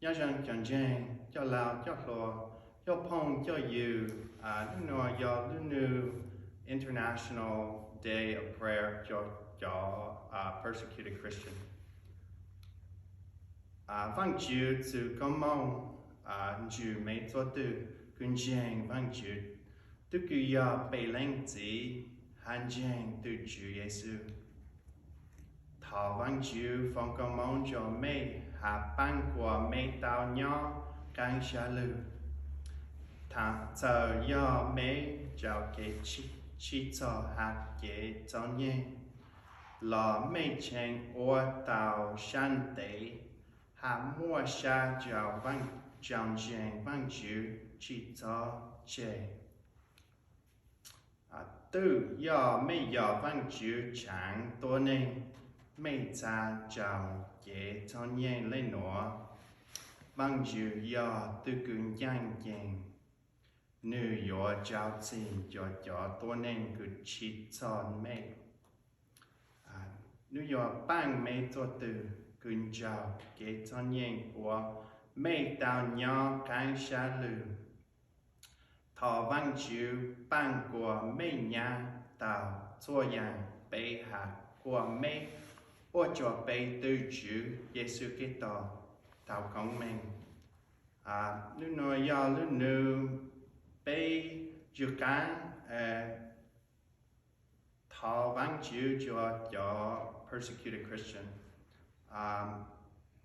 nhớ rằng chọn giang cho lao cho lo cho phong cho you nu yo nu International Day of Prayer cho persecuted Christian. Vang chữ từ công mong chữ mấy cho từ kun giang vang chữ từ cứ yo bay lãnh chỉ han giang từ chữ Giêsu. Thov Vaajtswv phong công mong cho mấy hạ ban của mấy tao nhỏ càng xa lưu. Thằng chờ yo mấy cho cái chi cho hạt cái cho nhé. Lò mấy chàng ô tao sanh tế hạ mua xa cho văn trong giang văn chữ chi cho chê. Từ yo mấy yo văn chữ chẳng tổ nên mấy cha chào chế cho nhẹ lên nó bằng chữ yo từ cứng nhanh chèn nữ yo chào xin cho tôi nên cứ chỉ cho mấy nữ yo bằng mấy cho từ cứng chào chế cho nhẹ của mấy tao nhỏ càng xa lư thọ bằng chữ bằng của mấy nhà tao cho yang bê hạt của mấy ô cho bay từ chữ Giêsu Kitô tao công mình nu nói ya nu bay chữ can Thov Vaajtswv cho persecuted Christian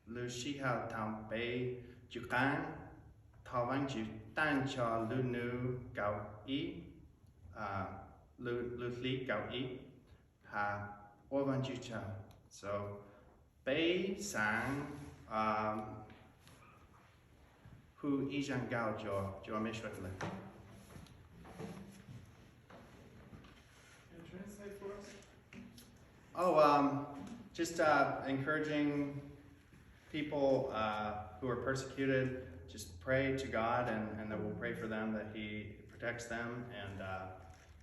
lu si hao tham bay chữ can Thov Vaajtswv tan cho lu nu cao ý lu lý cao ý ô Vaajtswv. So, bay sang who isang gao jo meshwatla. Translate for us. Oh, just encouraging people who are persecuted. Just pray to God, and that we'll pray for them that He protects them and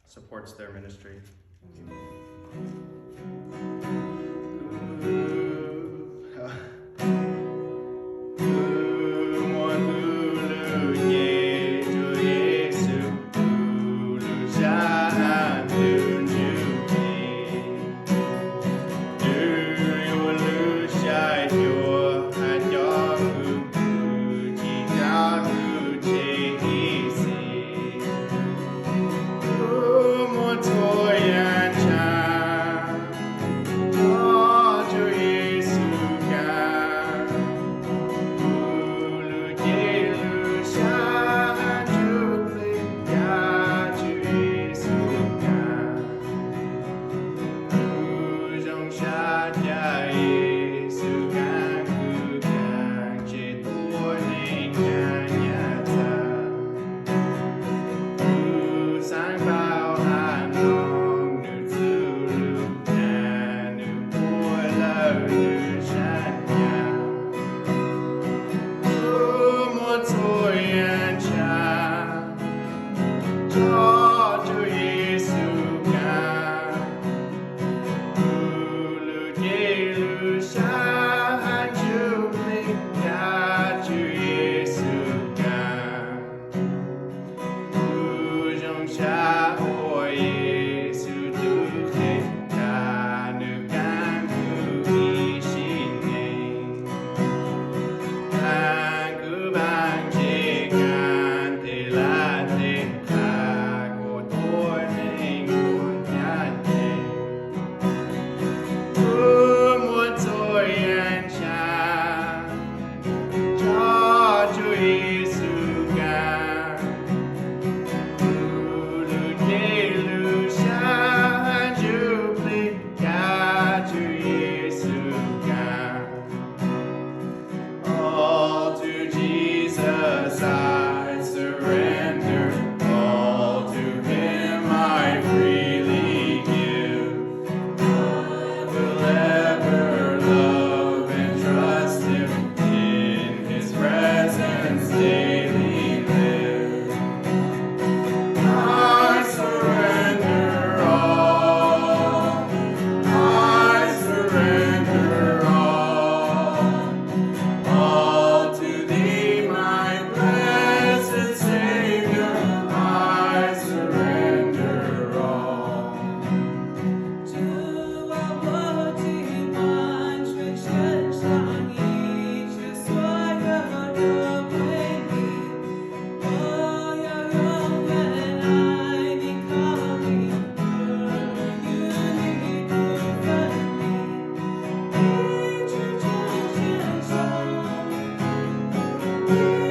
supports their ministry. Toy and Chan, oh, Vaajtswv.